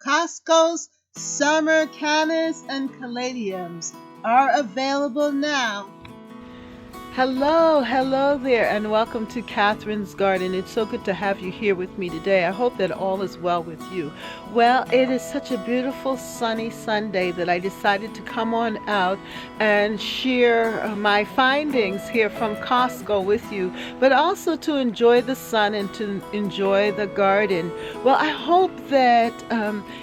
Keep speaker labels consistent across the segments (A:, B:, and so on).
A: Costco's summer cannas and caladiums are available now.
B: Hello there, and welcome to Catherine's Garden. It's so good to have you here with me today. I hope that all is well with you. Well, it is such a beautiful sunny Sunday that I decided to come on out and share my findings here from Costco with you, but also to enjoy the sun and to enjoy the garden. Well, I hope that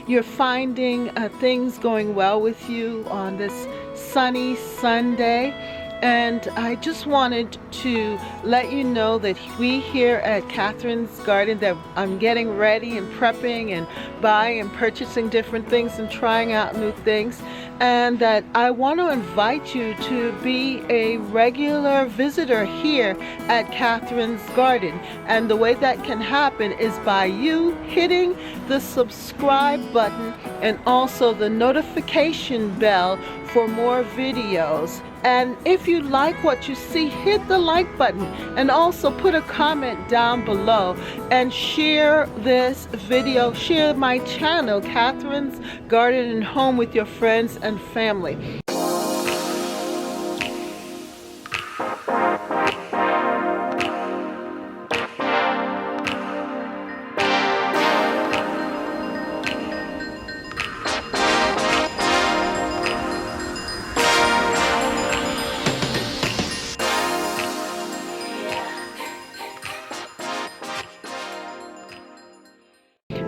B: you're finding things going well with you on this sunny Sunday. And I just wanted to let you know that we here at Catherine's Garden, that I'm getting ready and prepping and buying and purchasing different things and trying out new things, and that I want to invite you to be a regular visitor here at Catherine's Garden. And the way that can happen is by you hitting the subscribe button and also the notification bell for more videos. And if you like what you see, hit the like button and also put a comment down below and share this video, share my channel, Catherine's Garden and Home, with your friends and family.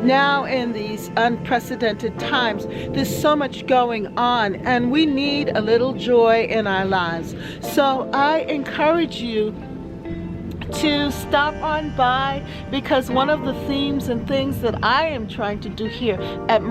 B: Now, in these unprecedented times, there's so much going on, and we need a little joy in our lives. So I encourage you to stop on by, because one of the themes and things that I am trying to do here at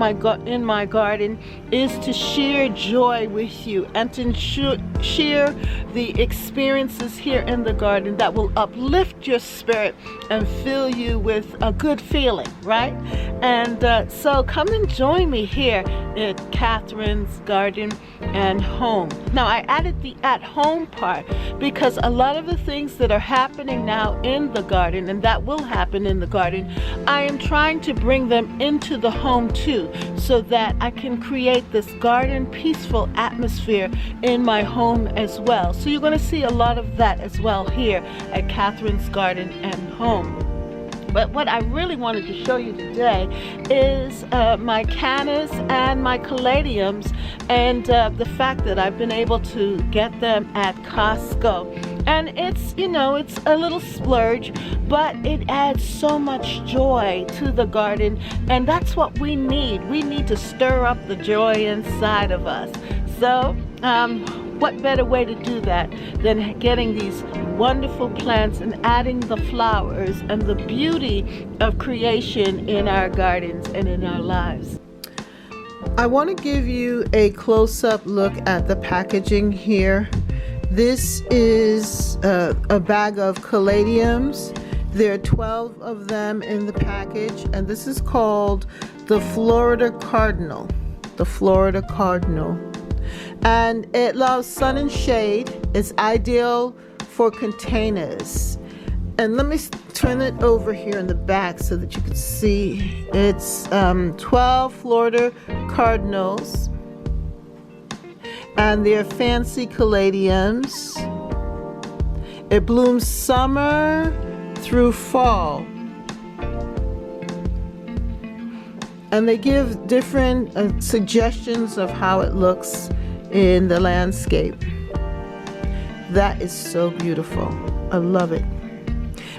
B: in my garden is to share joy with you and to share the experiences here in the garden that will uplift your spirit and fill you with a good feeling, right? And so come and join me here at Catherine's Garden and Home. Now, I added the at home part because a lot of the things that are happening now in the garden, and that will happen in the garden, I am trying to bring them into the home too, so that I can create this garden peaceful atmosphere in my home as well. So you're going to see a lot of that as well here at Catherine's Garden and Home. But what I really wanted to show you today is my cannas and my caladiums, and the fact that I've been able to get them at Costco. And it's, you know, it's a little splurge, but it adds so much joy to the garden, and that's what we need. We need to stir up the joy inside of us. So what better way to do that than getting these wonderful plants and adding the flowers and the beauty of creation in our gardens and in our lives. I want to give you a close-up look at the packaging here. This is a bag of caladiums. There are 12 of them in the package, and this is called the Florida Cardinal. The Florida Cardinal. And it loves sun and shade. It's ideal for containers. And let me turn it over here in the back so that you can see. It's 12 Florida Cardinals, and they're fancy caladiums. It blooms summer through fall. And they give different suggestions of how it looks in the landscape. That is so beautiful. I love it.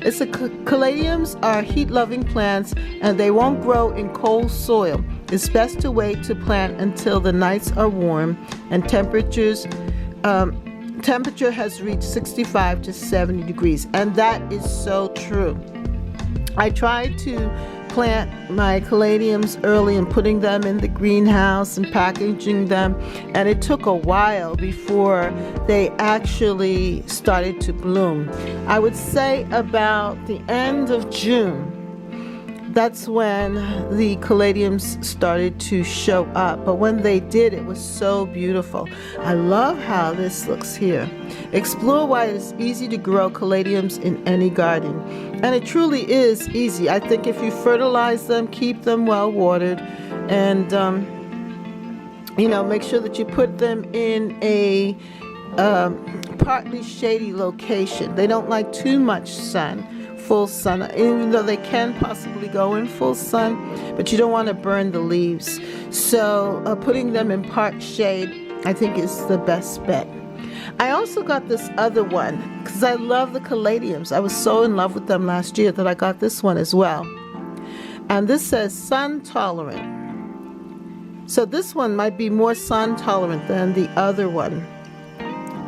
B: It's caladiums are heat-loving plants, and they won't grow in cold soil. It's best to wait to plant until the nights are warm and temperature has reached 65 to 70 degrees. And that is so true. I tried to plant my caladiums early and putting them in the greenhouse and packaging them, and it took a while before they actually started to bloom. I would say about the end of June, that's when the caladiums started to show up. But when they did, it was so beautiful. I love how this looks here. Explore why it's easy to grow caladiums in any garden. And it truly is easy. I think if you fertilize them, keep them well watered, And make sure that you put them in a partly shady location. They don't like too much sun, full sun, even though they can possibly go in full sun, but you don't want to burn the leaves. So putting them in part shade, I think, is the best bet. I also got this other one because I love the caladiums. I was so in love with them last year that I got this one as well. And this says sun tolerant. So this one might be more sun tolerant than the other one.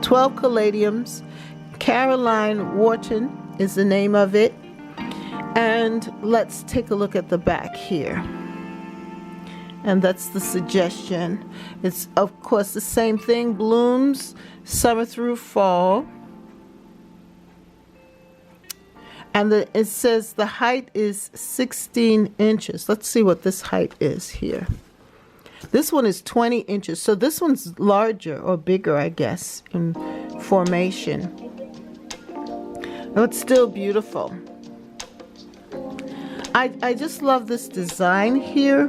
B: 12 caladiums. Caroline Wharton is the name of it. And let's take a look at the back here. And that's the suggestion. It's, of course, the same thing. Blooms summer through fall. And it says the height is 16 inches. Let's see what this height is here. This one is 20 inches. So this one's larger or bigger, I guess, in formation. Oh, it's still beautiful. I just love this design here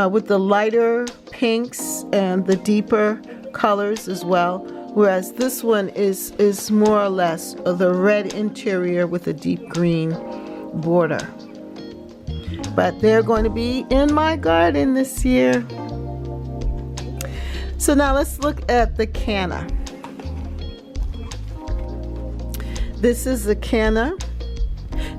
B: with the lighter pinks and the deeper colors as well. Whereas this one is more or less the red interior with a deep green border. But they're going to be in my garden this year. So now let's look at the canna. This is the canna.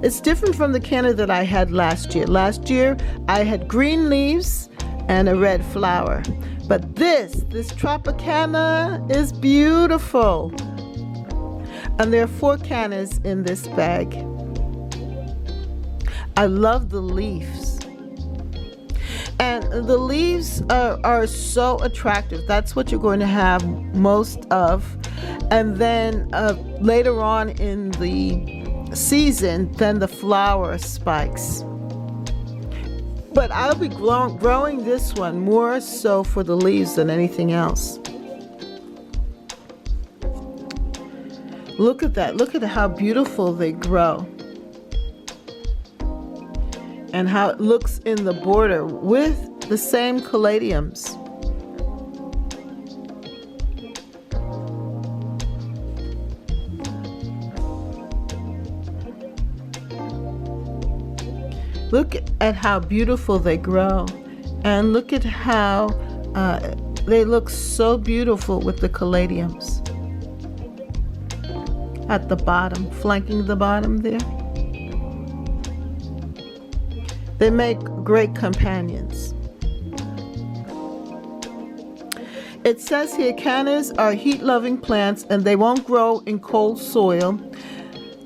B: It's different from the canna that I had last year. Last year I had green leaves and a red flower. But this Tropicana is beautiful. And there are 4 cannas in this bag. I love the leaves. And the leaves are so attractive. That's what you're going to have most of. And then later on in the season, then the flower spikes. But I'll be growing this one more so for the leaves than anything else. Look at that. Look at how beautiful they grow. And how it looks in the border with the same caladiums. Look at how beautiful they grow. And look at how they look so beautiful with the caladiums. At the bottom, flanking the bottom there. They make great companions. It says here, cannas are heat-loving plants and they won't grow in cold soil.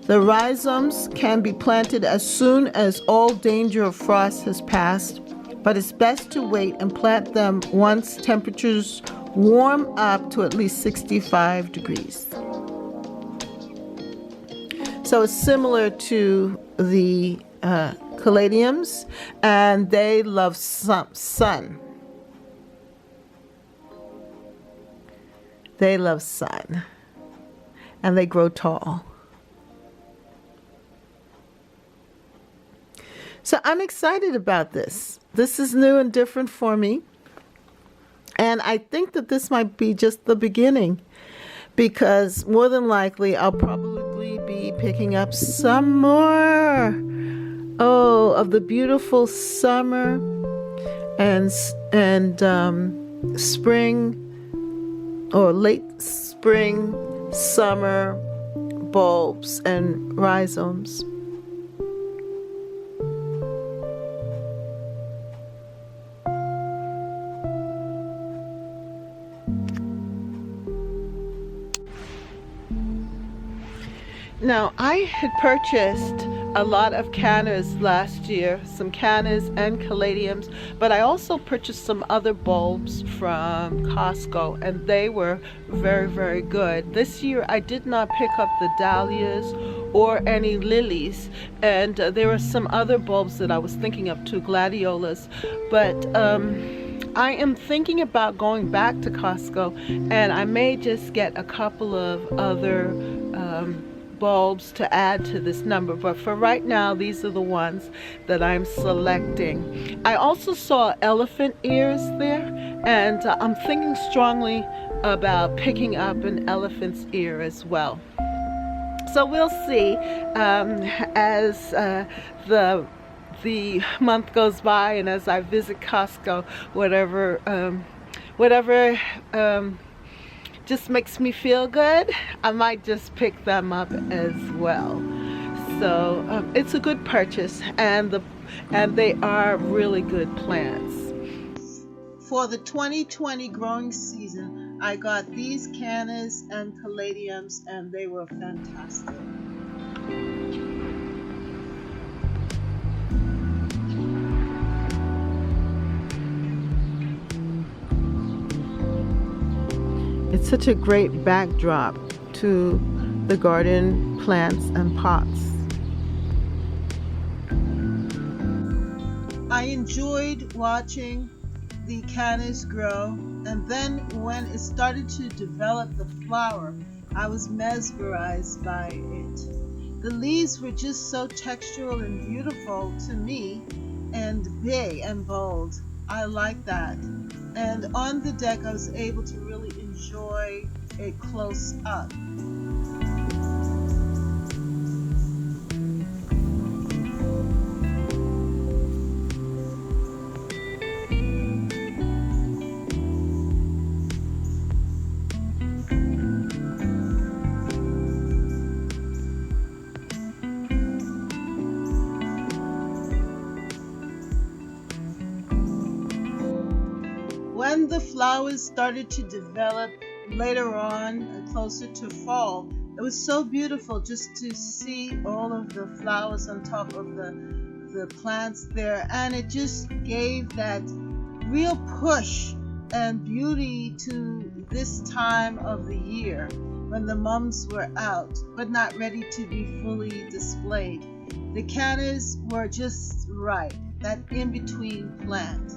B: The rhizomes can be planted as soon as all danger of frost has passed, but it's best to wait and plant them once temperatures warm up to at least 65 degrees. So it's similar to the caladiums, and they love sun. They love sun, and they grow tall. So I'm excited about this. This is new and different for me. And I think that this might be just the beginning, because more than likely I'll probably be picking up some more of the beautiful summer and spring or late spring, summer bulbs and rhizomes. Now, I had purchased a lot of cannas last year, some cannas and caladiums, but I also purchased some other bulbs from Costco, and they were very, very good. This year, I did not pick up the dahlias or any lilies, and there were some other bulbs that I was thinking of too, gladiolas, but I am thinking about going back to Costco, and I may just get a couple of other bulbs to add to this number, but for right now, these are the ones that I'm selecting. I also saw elephant ears there, and I'm thinking strongly about picking up an elephant's ear as well. So we'll see as the month goes by, and as I visit Costco, whatever just makes me feel good, I might just pick them up as well. So it's a good purchase, and they are really good plants.
A: For the 2020 growing season, I got these Cannas and Caladiums, and they were fantastic.
B: It's such a great backdrop to the garden plants and pots.
A: I enjoyed watching the Cannas grow, and then when it started to develop the flower, I was mesmerized by it. The leaves were just so textural and beautiful to me, and big and bold. I like that. And on the deck, I was able to really enjoy it close up. When the flowers started to develop later on, closer to fall, it was so beautiful just to see all of the flowers on top of the plants there, and it just gave that real push and beauty to this time of the year when the mums were out but not ready to be fully displayed. The cannas were just right, that in-between plant.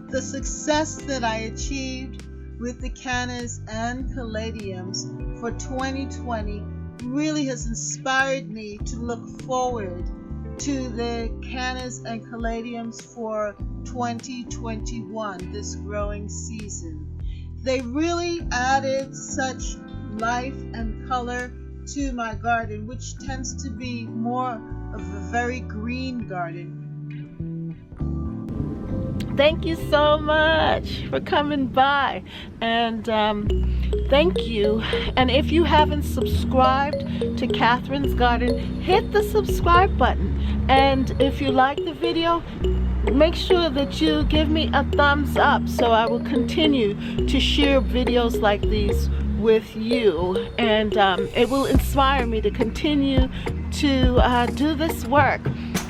A: The success that I achieved with the Cannas and Caladiums for 2020 really has inspired me to look forward to the Cannas and Caladiums for 2021, this growing season. They really added such life and color to my garden, which tends to be more of a very green garden.
B: Thank you so much for coming by, and thank you. And if you haven't subscribed to Catherine's Garden, hit the subscribe button. And if you like the video, make sure that you give me a thumbs up so I will continue to share videos like these with you, and it will inspire me to continue to do this work,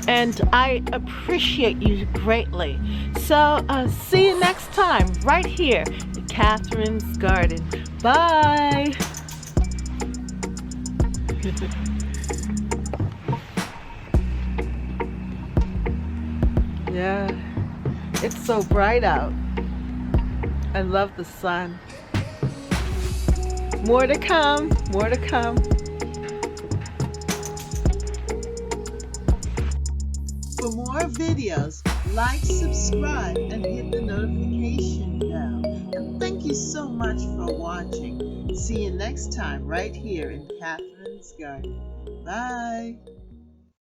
B: and I appreciate you greatly. So see you next time right here at Catherine's Garden. Bye. Yeah, it's so bright out. I love the sun. More to come, more to come.
A: For more videos, like, subscribe, and hit the notification bell. And thank you so much for watching. See you next time right here in Catherine's Garden. Bye.